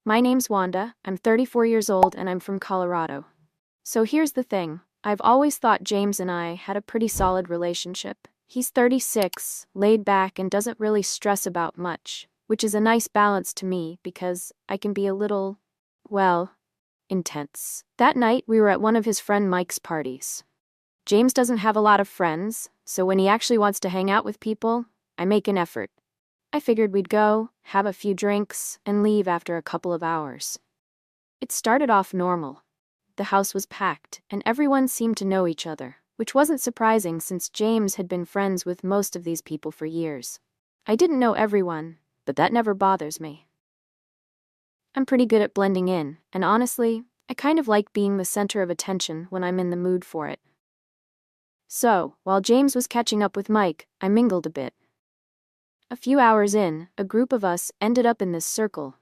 My name's Wanda, I'm 34 years old and I'm from Colorado. So here's the thing, I've always thought James and I had a pretty solid relationship. He's 36, laid back and doesn't really stress about much, which is a nice balance to me because I can be a little, well, intense. That night we were at one of his friend Mike's parties. James doesn't have a lot of friends, so when he actually wants to hang out with people, I make an effort. I figured we'd go, have a few drinks, and leave after a couple of hours. It started off normal. The house was packed, and everyone seemed to know each other, which wasn't surprising since James had been friends with most of these people for years. I didn't know everyone, but that never bothers me. I'm pretty good at blending in, and honestly, I kind of like being the center of attention when I'm in the mood for it. So, while James was catching up with Mike, I mingled a bit. A few hours in, a group of us ended up in this circle,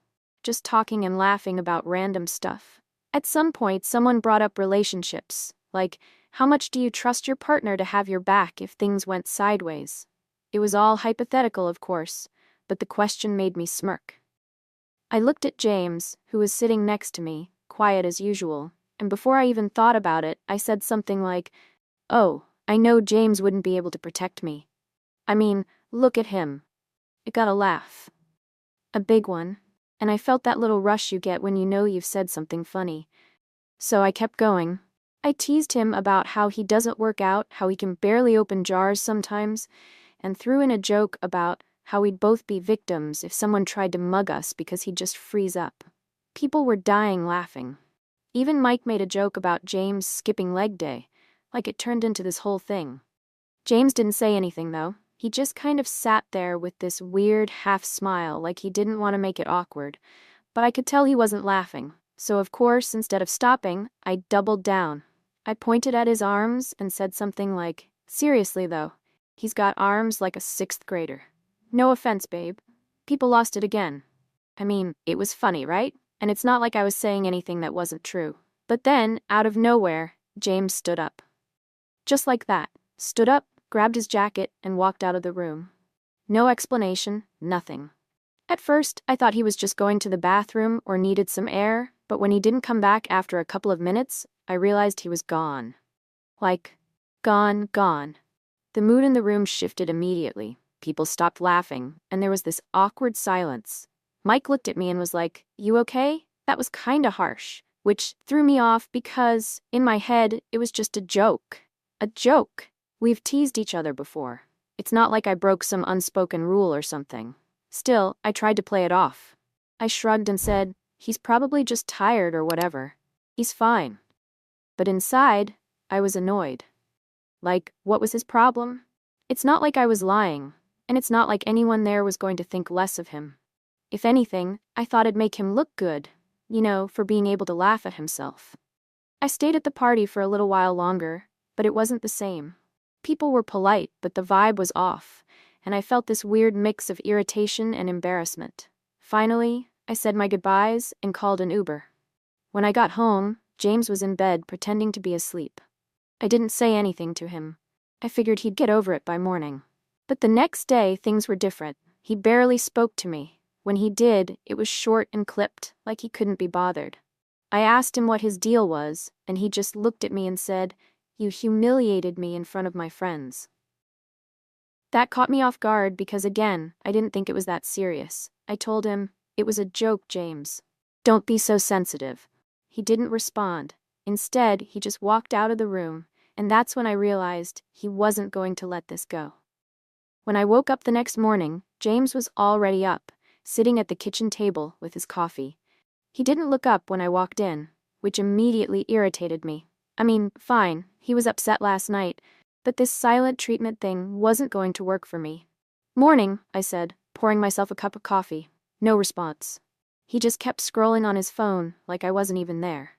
just talking and laughing about random stuff. At some point, someone brought up relationships, like, how much do you trust your partner to have your back if things went sideways? It was all hypothetical, of course, but the question made me smirk. I looked at James, who was sitting next to me, quiet as usual, and before I even thought about it, I said something like, "Oh, I know James wouldn't be able to protect me. I mean, look at him." It got a laugh. A big one, and I felt that little rush you get when you know you've said something funny. So I kept going. I teased him about how he doesn't work out, how he can barely open jars sometimes, and threw in a joke about how we'd both be victims if someone tried to mug us because he'd just freeze up. People were dying laughing. Even Mike made a joke about James skipping leg day, like it turned into this whole thing. James didn't say anything though. He just kind of sat there with this weird half-smile like he didn't want to make it awkward, but I could tell he wasn't laughing, so of course, instead of stopping, I doubled down. I pointed at his arms and said something like, "Seriously though, he's got arms like a 6th grader. No offense, babe." People lost it again. I mean, it was funny, right? And it's not like I was saying anything that wasn't true. But then, out of nowhere, James stood up. Just like that, stood up, grabbed his jacket, and walked out of the room. No explanation, nothing. At first, I thought he was just going to the bathroom or needed some air, but when he didn't come back after a couple of minutes, I realized he was gone. Like, gone. The mood in the room shifted immediately. People stopped laughing, and there was this awkward silence. Mike looked at me and was like, "You okay?" That was kinda harsh, which threw me off because, in my head, it was just a joke. A joke. We've teased each other before. It's not like I broke some unspoken rule or something. Still, I tried to play it off. I shrugged and said, "He's probably just tired or whatever. He's fine." But inside, I was annoyed. Like, what was his problem? It's not like I was lying, and it's not like anyone there was going to think less of him. If anything, I thought it'd make him look good, for being able to laugh at himself. I stayed at the party for a little while longer, but it wasn't the same. People were polite, but the vibe was off, and I felt this weird mix of irritation and embarrassment. Finally, I said my goodbyes and called an Uber. When I got home, James was in bed pretending to be asleep. I didn't say anything to him. I figured he'd get over it by morning. But the next day, things were different. He barely spoke to me. When he did, it was short and clipped, like he couldn't be bothered. I asked him what his deal was, and he just looked at me and said, "You humiliated me in front of my friends." That caught me off guard because, again, I didn't think it was that serious. I told him, "It was a joke, James. Don't be so sensitive." He didn't respond. Instead, he just walked out of the room, and that's when I realized he wasn't going to let this go. When I woke up the next morning, James was already up, sitting at the kitchen table with his coffee. He didn't look up when I walked in, which immediately irritated me. I mean, fine, he was upset last night, but this silent treatment thing wasn't going to work for me. "Morning," I said, pouring myself a cup of coffee. No response. He just kept scrolling on his phone like I wasn't even there.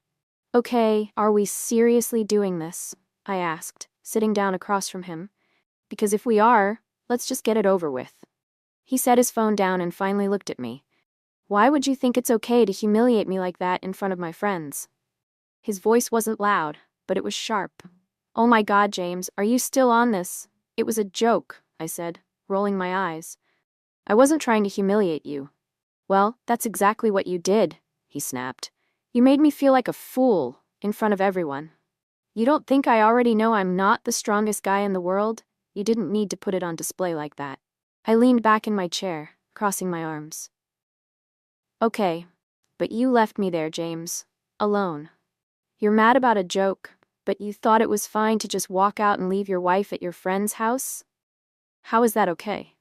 "Okay, are we seriously doing this?" I asked, sitting down across from him. "Because if we are, let's just get it over with." He set his phone down and finally looked at me. "Why would you think it's okay to humiliate me like that in front of my friends?" His voice wasn't loud, but it was sharp. "Oh my God, James, are you still on this?" "It was a joke," I said, rolling my eyes. "I wasn't trying to humiliate you." "Well, that's exactly what you did. he snapped. You made me feel like a fool in front of everyone. You don't think I already know I'm not the strongest guy in the world? You didn't need to put it on display like that. I leaned back in my chair, crossing my arms. Okay, but you left me there, James. Alone. You're mad about a joke, but you thought it was fine to just walk out and leave your wife at your friend's house? How is that okay?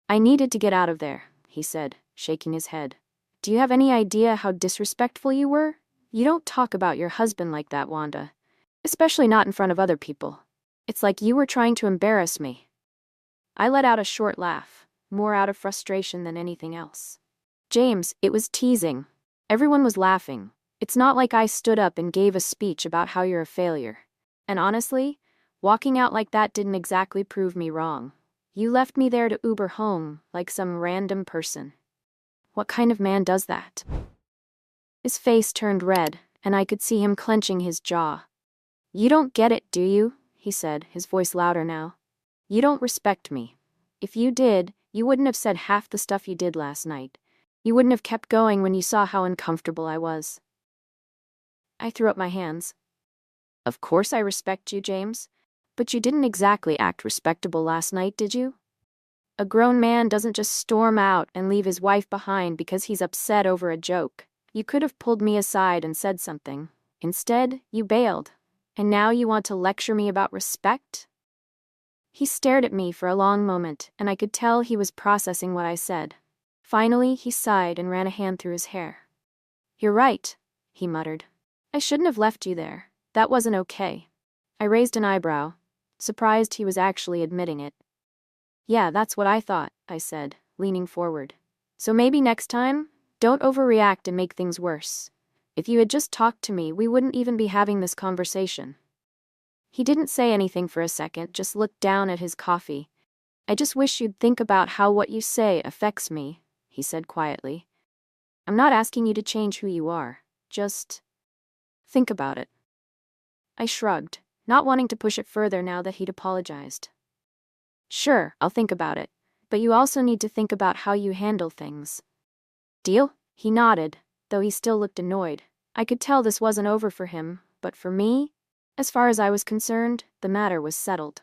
I needed to get out of there, he said, shaking his head. Do you have any idea how disrespectful you were? You don't talk about your husband like that, Wanda. Especially not in front of other people. It's like you were trying to embarrass me. I let out a short laugh, more out of frustration than anything else. James, it was teasing. Everyone was laughing. It's not like I stood up and gave a speech about how you're a failure. And honestly, walking out like that didn't exactly prove me wrong. You left me there to Uber home, like some random person. What kind of man does that? His face turned red, and I could see him clenching his jaw. You don't get it, do you? He said, his voice louder now. You don't respect me. If you did, you wouldn't have said half the stuff you did last night. You wouldn't have kept going when you saw how uncomfortable I was. I threw up my hands. Of course I respect you, James. But you didn't exactly act respectable last night, did you? A grown man doesn't just storm out and leave his wife behind because he's upset over a joke. You could have pulled me aside and said something. Instead, you bailed. And now you want to lecture me about respect? He stared at me for a long moment, and I could tell he was processing what I said. Finally, he sighed and ran a hand through his hair. You're right, he muttered. I shouldn't have left you there. That wasn't okay. I raised an eyebrow, surprised he was actually admitting it. Yeah, that's what I thought, I said, leaning forward. So maybe next time, don't overreact and make things worse. If you had just talked to me, we wouldn't even be having this conversation. He didn't say anything for a second, just looked down at his coffee. I just wish you'd think about how what you say affects me, he said quietly. I'm not asking you to change who you are. Just think about it. I shrugged, not wanting to push it further now that he'd apologized. Sure, I'll think about it, but you also need to think about how you handle things. Deal? He nodded, though he still looked annoyed. I could tell this wasn't over for him, but for me, as far as I was concerned, the matter was settled.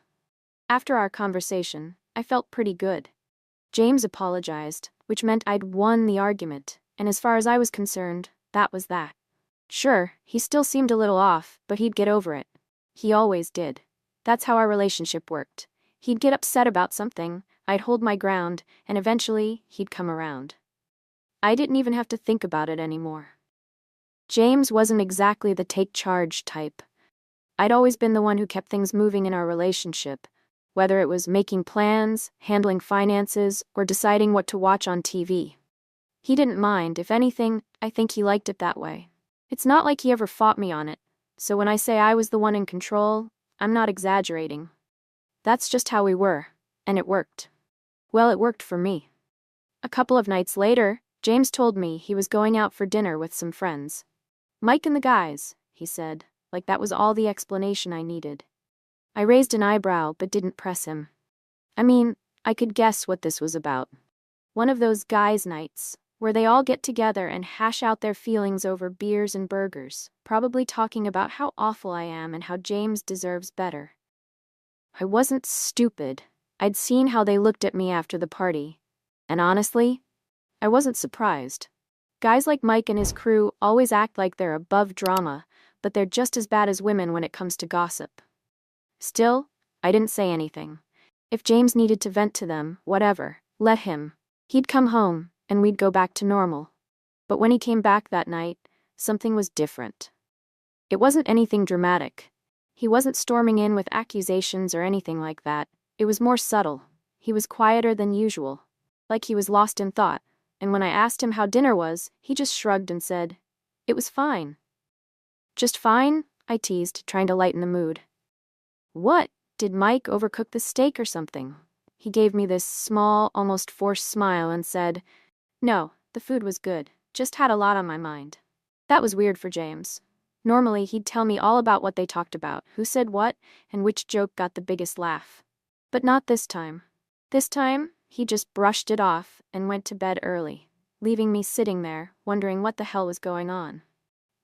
After our conversation, I felt pretty good. James apologized, which meant I'd won the argument, and as far as I was concerned, that was that. Sure, he still seemed a little off, but he'd get over it. He always did. That's how our relationship worked. He'd get upset about something, I'd hold my ground, and eventually, he'd come around. I didn't even have to think about it anymore. James wasn't exactly the take charge type. I'd always been the one who kept things moving in our relationship, whether it was making plans, handling finances, or deciding what to watch on TV. He didn't mind. If anything, I think he liked it that way. It's not like he ever fought me on it, so when I say I was the one in control, I'm not exaggerating. That's just how we were, and it worked. Well, it worked for me. A couple of nights later, James told me he was going out for dinner with some friends. Mike and the guys, he said, like that was all the explanation I needed. I raised an eyebrow but didn't press him. I mean, I could guess what this was about. One of those guys' nights, where they all get together and hash out their feelings over beers and burgers, probably talking about how awful I am and how James deserves better. I wasn't stupid. I'd seen how they looked at me after the party. And honestly, I wasn't surprised. Guys like Mike and his crew always act like they're above drama, but they're just as bad as women when it comes to gossip. Still, I didn't say anything. If James needed to vent to them, whatever, let him. He'd come home, and we'd go back to normal. But when he came back that night, something was different. It wasn't anything dramatic. He wasn't storming in with accusations or anything like that. It was more subtle. He was quieter than usual, like he was lost in thought. And when I asked him how dinner was, he just shrugged and said, "It was fine." Just fine? I teased, trying to lighten the mood. What? Did Mike overcook the steak or something? He gave me this small, almost forced smile and said, "No, the food was good. Just had a lot on my mind." That was weird for James. Normally, he'd tell me all about what they talked about, who said what, and which joke got the biggest laugh. But not this time. This time, he just brushed it off and went to bed early. leaving me sitting there, wondering what the hell was going on.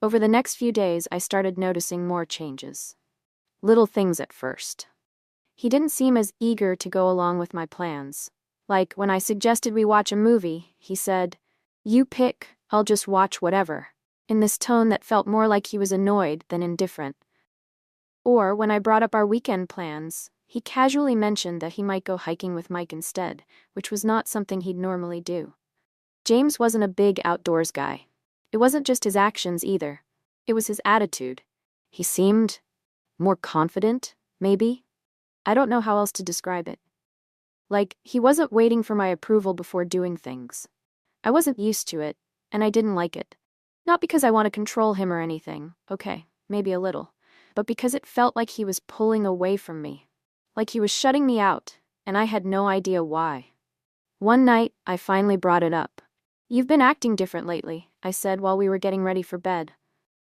Over the next few days, I started noticing more changes. Little things at first. He didn't seem as eager to go along with my plans. Like, when I suggested we watch a movie, he said, "You pick, I'll just watch whatever," in this tone that felt more like he was annoyed than indifferent. Or, when I brought up our weekend plans, he casually mentioned that he might go hiking with Mike instead, which was not something he'd normally do. James wasn't a big outdoors guy. It wasn't just his actions either. It was his attitude. He seemed more confident, maybe? I don't know how else to describe it. Like, he wasn't waiting for my approval before doing things. I wasn't used to it, and I didn't like it. Not because I want to control him or anything, okay, maybe a little, but because it felt like he was pulling away from me. Like he was shutting me out, and I had no idea why. One night, I finally brought it up. "You've been acting different lately," I said while we were getting ready for bed.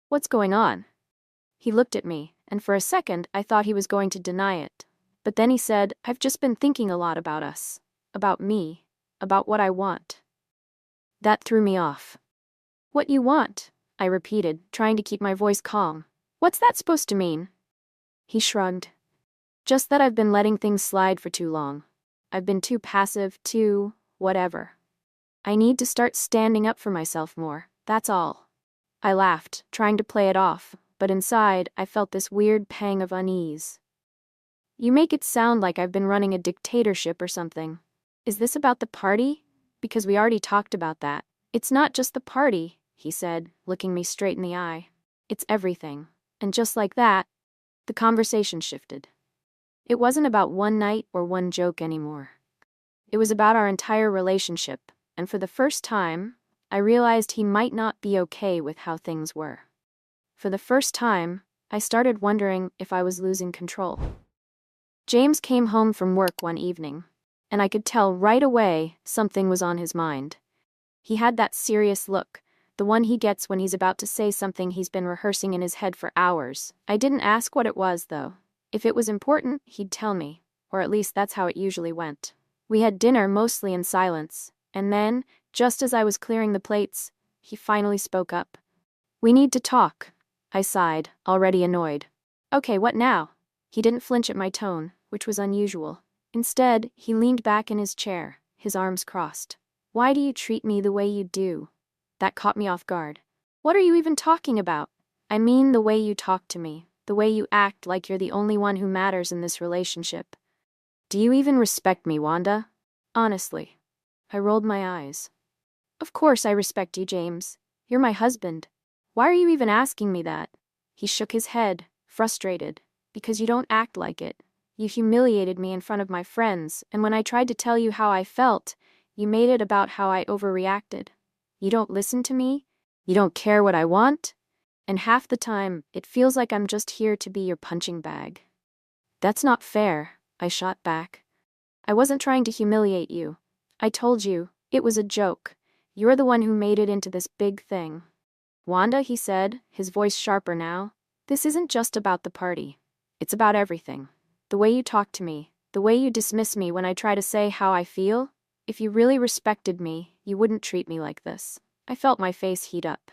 "What's going on?" He looked at me, and for a second I thought he was going to deny it. But then he said, "I've just been thinking a lot about us. About me. About what I want." That threw me off. "What you want?" I repeated, trying to keep my voice calm. "What's that supposed to mean?" He shrugged. "Just that I've been letting things slide for too long. I've been too passive, too whatever. I need to start standing up for myself more, that's all." I laughed, trying to play it off, but inside I felt this weird pang of unease. "You make it sound like I've been running a dictatorship or something. Is this about the party? Because we already talked about that." "It's not just the party," he said, looking me straight in the eye. "It's everything." And just like that, the conversation shifted. It wasn't about one night or one joke anymore. It was about our entire relationship, and for the first time, I realized he might not be okay with how things were. For the first time, I started wondering if I was losing control. James came home from work one evening, and I could tell right away something was on his mind. He had that serious look, the one he gets when he's about to say something he's been rehearsing in his head for hours. I didn't ask what it was, though. If it was important, he'd tell me, or at least that's how it usually went. We had dinner mostly in silence, and then, just as I was clearing the plates, he finally spoke up. "We need to talk," I sighed, already annoyed. "Okay, what now?" He didn't flinch at my tone, which was unusual. Instead, he leaned back in his chair, his arms crossed. "Why do you treat me the way you do?" That caught me off guard. "What are you even talking about?" "I mean the way you talk to me, the way you act like you're the only one who matters in this relationship. Do you even respect me, Wanda? Honestly." I rolled my eyes. "Of course I respect you, James. You're my husband. Why are you even asking me that?" He shook his head, frustrated. "Because you don't act like it. You humiliated me in front of my friends, and when I tried to tell you how I felt, you made it about how I overreacted. You don't listen to me. You don't care what I want. And half the time, it feels like I'm just here to be your punching bag." "That's not fair," I shot back. "I wasn't trying to humiliate you. I told you, it was a joke. You're the one who made it into this big thing." "Wanda," he said, his voice sharper now, "this isn't just about the party. It's about everything. The way you talk to me, the way you dismiss me when I try to say how I feel. If you really respected me, you wouldn't treat me like this." I felt my face heat up.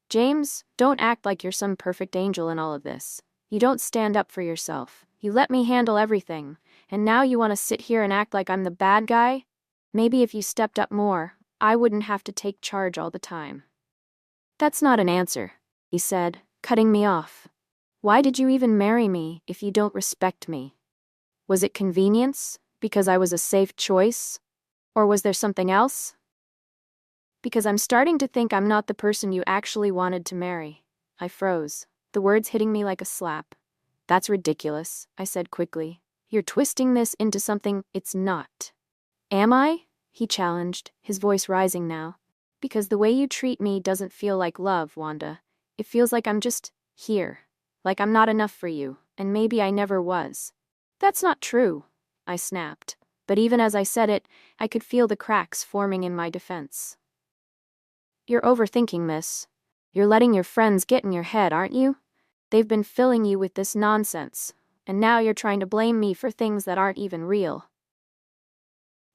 "James, don't act like you're some perfect angel in all of this. You don't stand up for yourself. You let me handle everything, and now you want to sit here and act like I'm the bad guy? Maybe if you stepped up more, I wouldn't have to take charge all the time." "That's not an answer," he said, cutting me off. "Why did you even marry me if you don't respect me? Was it convenience? Because I was a safe choice? Or was there something else?" "Because I'm starting to think I'm not the person you actually wanted to marry." I froze, the words hitting me like a slap. "That's ridiculous," I said quickly. "You're twisting this into something it's not." "Am I?" he challenged, his voice rising now. "Because the way you treat me doesn't feel like love, Wanda. It feels like I'm just here. Like I'm not enough for you, and maybe I never was." "That's not true," I snapped. But even as I said it, I could feel the cracks forming in my defense. "You're overthinking this. You're letting your friends get in your head, aren't you? They've been filling you with this nonsense, and now you're trying to blame me for things that aren't even real."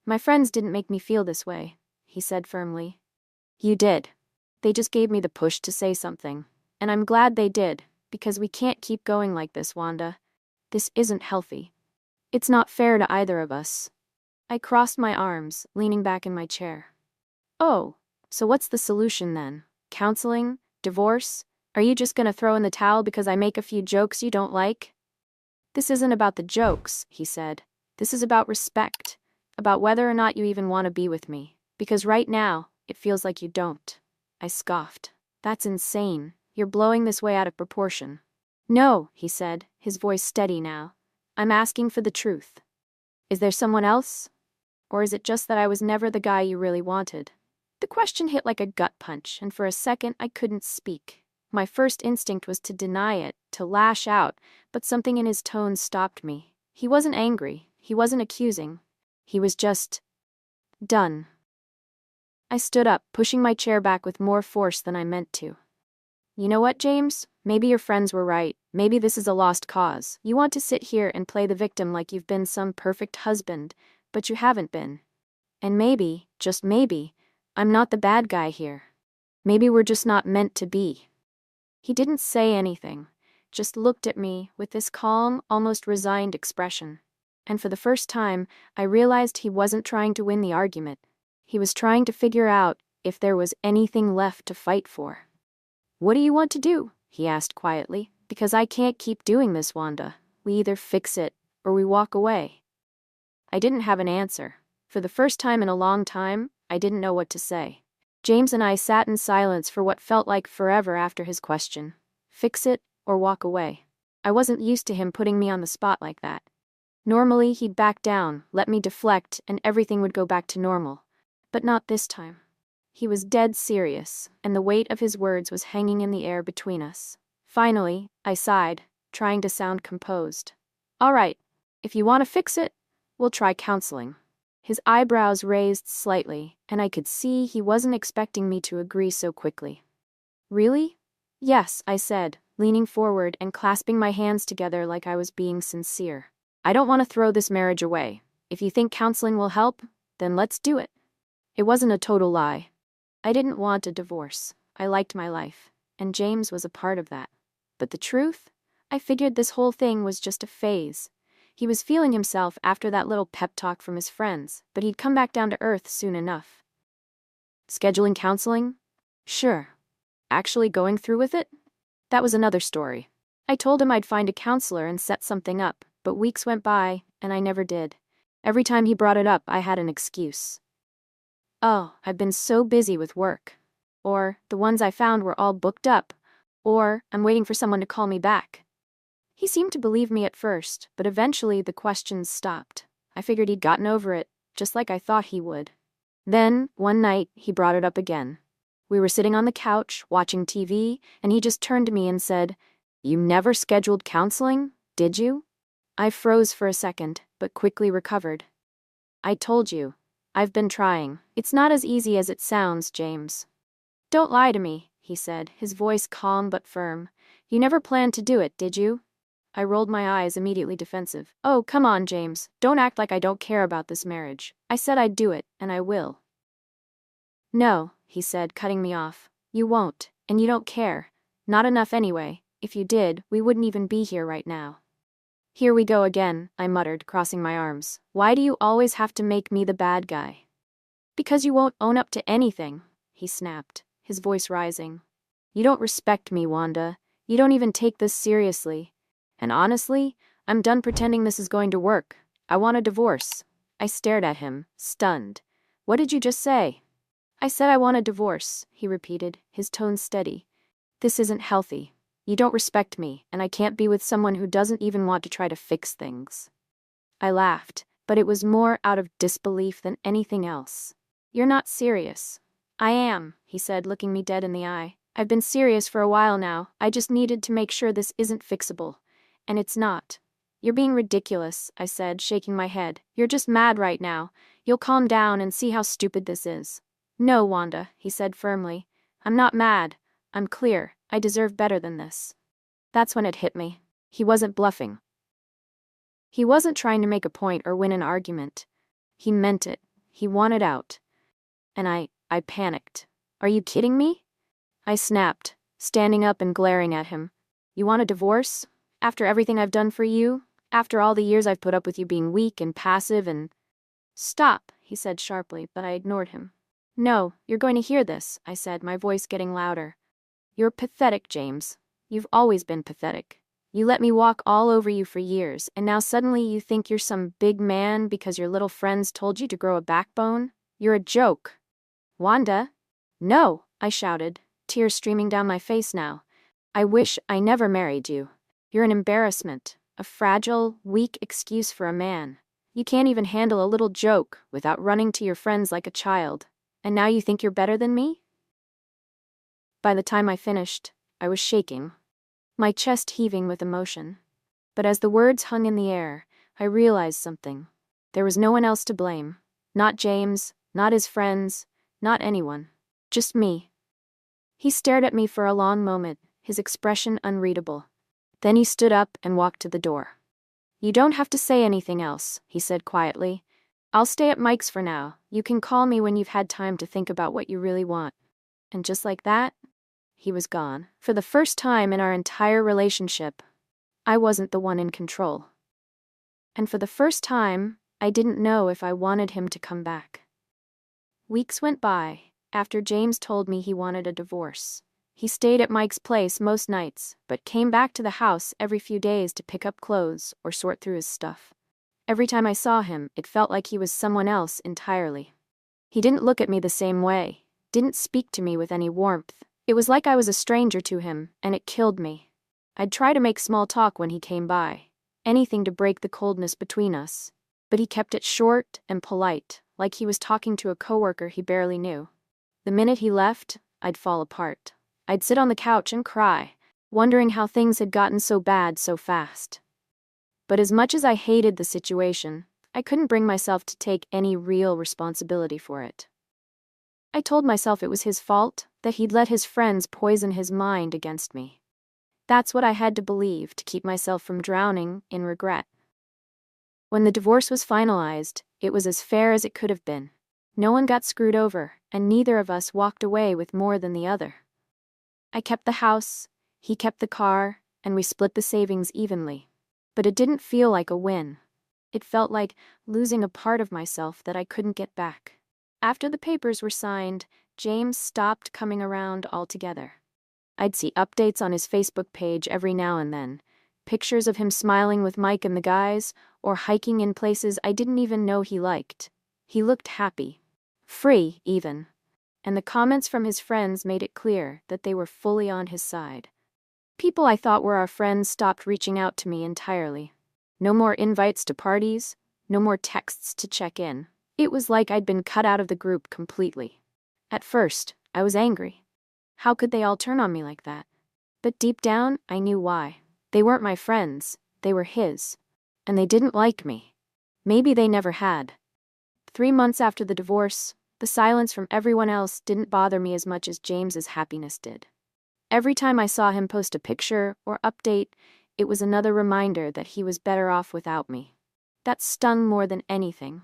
"My friends didn't make me feel this way," he said firmly. You did. They just gave me the push to say something. And I'm glad they did, because we can't keep going like this, Wanda. This isn't healthy. It's not fair to either of us. I crossed my arms, leaning back in my chair. Oh, so what's the solution then? Counseling? Divorce? Are you just gonna throw in the towel because I make a few jokes you don't like? This isn't about the jokes, he said. This is about respect. About whether or not you even want to be with me. Because right now, it feels like you don't. I scoffed. That's insane. You're blowing this way out of proportion. No, he said, his voice steady now. I'm asking for the truth. Is there someone else? Or is it just that I was never the guy you really wanted? The question hit like a gut punch, and for a second I couldn't speak. My first instinct was to deny it, to lash out, but something in his tone stopped me. He wasn't angry, he wasn't accusing. He was just done. I stood up, pushing my chair back with more force than I meant to. You know what, James? Maybe your friends were right. Maybe this is a lost cause. You want to sit here and play the victim like you've been some perfect husband, but you haven't been. And maybe, just maybe, I'm not the bad guy here. Maybe we're just not meant to be. He didn't say anything, just looked at me with this calm, almost resigned expression. And for the first time, I realized he wasn't trying to win the argument. He was trying to figure out if there was anything left to fight for. What do you want to do? He asked quietly. Because I can't keep doing this, Wanda. We either fix it, or we walk away. I didn't have an answer. For the first time in a long time, I didn't know what to say. James and I sat in silence for what felt like forever after his question. Fix it, or walk away. I wasn't used to him putting me on the spot like that. Normally, he'd back down, let me deflect, and everything would go back to normal. But not this time. He was dead serious, and the weight of his words was hanging in the air between us. Finally, I sighed, trying to sound composed. All right, if you want to fix it, we'll try counseling. His eyebrows raised slightly, and I could see he wasn't expecting me to agree so quickly. Really? Yes, I said, leaning forward and clasping my hands together like I was being sincere. I don't want to throw this marriage away. If you think counseling will help, then let's do it. It wasn't a total lie. I didn't want a divorce. I liked my life, and James was a part of that. But the truth? I figured this whole thing was just a phase. He was feeling himself after that little pep talk from his friends, but he'd come back down to earth soon enough. Scheduling counseling? Sure. Actually going through with it? That was another story. I told him I'd find a counselor and set something up, but weeks went by, and I never did. Every time he brought it up, I had an excuse. Oh, I've been so busy with work. Or, the ones I found were all booked up. Or, I'm waiting for someone to call me back. He seemed to believe me at first, but eventually the questions stopped. I figured he'd gotten over it, just like I thought he would. Then, one night, he brought it up again. We were sitting on the couch, watching TV, and he just turned to me and said, "You never scheduled counseling, did you?" I froze for a second, but quickly recovered. I told you. I've been trying. It's not as easy as it sounds, James. Don't lie to me, he said, his voice calm but firm. You never planned to do it, did you? I rolled my eyes, immediately defensive. Oh, come on, James. Don't act like I don't care about this marriage. I said I'd do it, and I will. No, he said, cutting me off. You won't, and you don't care. Not enough anyway. If you did, we wouldn't even be here right now. Here we go again, I muttered, crossing my arms. Why do you always have to make me the bad guy? Because you won't own up to anything, he snapped, his voice rising. You don't respect me, Wanda. You don't even take this seriously. And honestly, I'm done pretending this is going to work. I want a divorce. I stared at him, stunned. What did you just say? I said I want a divorce, he repeated, his tone steady. This isn't healthy. You don't respect me, and I can't be with someone who doesn't even want to try to fix things. I laughed, but it was more out of disbelief than anything else. You're not serious. I am, he said, looking me dead in the eye. I've been serious for a while now. I just needed to make sure this isn't fixable. And it's not. You're being ridiculous, I said, shaking my head. You're just mad right now. You'll calm down and see how stupid this is. No, Wanda, he said firmly. I'm not mad. I'm clear. I deserve better than this. That's when it hit me. He wasn't bluffing. He wasn't trying to make a point or win an argument. He meant it. He wanted out. And I panicked. Are you kidding me? I snapped, standing up and glaring at him. You want a divorce? After everything I've done for you? After all the years I've put up with you being weak and passive and… Stop, he said sharply, but I ignored him. No, you're going to hear this, I said, my voice getting louder. You're pathetic, James. You've always been pathetic. You let me walk all over you for years, and now suddenly you think you're some big man because your little friends told you to grow a backbone? You're a joke. Wanda? No, I shouted, tears streaming down my face now. I wish I never married you. You're an embarrassment, a fragile, weak excuse for a man. You can't even handle a little joke without running to your friends like a child. And now you think you're better than me? By the time I finished, I was shaking, my chest heaving with emotion. But as the words hung in the air, I realized something. There was no one else to blame. Not James, not his friends, not anyone. Just me. He stared at me for a long moment, his expression unreadable. Then he stood up and walked to the door. You don't have to say anything else, he said quietly. I'll stay at Mike's for now. You can call me when you've had time to think about what you really want. And just like that, he was gone. For the first time in our entire relationship, I wasn't the one in control. And for the first time, I didn't know if I wanted him to come back. Weeks went by after James told me he wanted a divorce. He stayed at Mike's place most nights, but came back to the house every few days to pick up clothes or sort through his stuff. Every time I saw him, it felt like he was someone else entirely. He didn't look at me the same way, didn't speak to me with any warmth. It was like I was a stranger to him, and it killed me. I'd try to make small talk when he came by, anything to break the coldness between us, but he kept it short and polite, like he was talking to a coworker he barely knew. The minute he left, I'd fall apart. I'd sit on the couch and cry, wondering how things had gotten so bad so fast. But as much as I hated the situation, I couldn't bring myself to take any real responsibility for it. I told myself it was his fault, that he'd let his friends poison his mind against me. That's what I had to believe to keep myself from drowning in regret. When the divorce was finalized, it was as fair as it could have been. No one got screwed over, and neither of us walked away with more than the other. I kept the house, he kept the car, and we split the savings evenly. But it didn't feel like a win. It felt like losing a part of myself that I couldn't get back. After the papers were signed, James stopped coming around altogether. I'd see updates on his Facebook page every now and then, pictures of him smiling with Mike and the guys, or hiking in places I didn't even know he liked. He looked happy. Free, even. And the comments from his friends made it clear that they were fully on his side. People I thought were our friends stopped reaching out to me entirely. No more invites to parties, no more texts to check in. It was like I'd been cut out of the group completely. At first, I was angry. How could they all turn on me like that? But deep down, I knew why. They weren't my friends, they were his. And they didn't like me. Maybe they never had. 3 months after the divorce, the silence from everyone else didn't bother me as much as James's happiness did. Every time I saw him post a picture or update, it was another reminder that he was better off without me. That stung more than anything.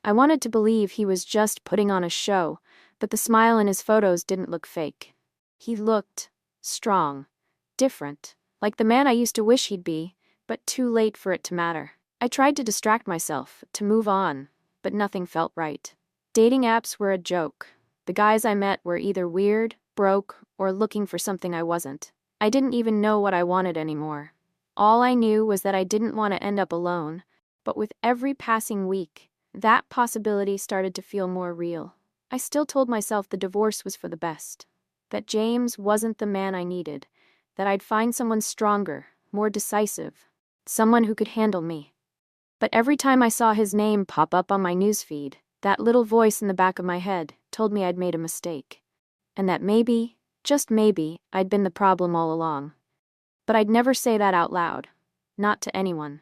I wanted to believe he was just putting on a show, but the smile in his photos didn't look fake. He looked strong, different, like the man I used to wish he'd be, but too late for it to matter. I tried to distract myself, to move on, but nothing felt right. Dating apps were a joke. The guys I met were either weird, broke, or looking for something I wasn't. I didn't even know what I wanted anymore. All I knew was that I didn't want to end up alone, but with every passing week, that possibility started to feel more real. I still told myself the divorce was for the best, that James wasn't the man I needed, that I'd find someone stronger, more decisive, someone who could handle me. But every time I saw his name pop up on my newsfeed, that little voice in the back of my head told me I'd made a mistake, and that maybe, just maybe, I'd been the problem all along. But I'd never say that out loud, not to anyone.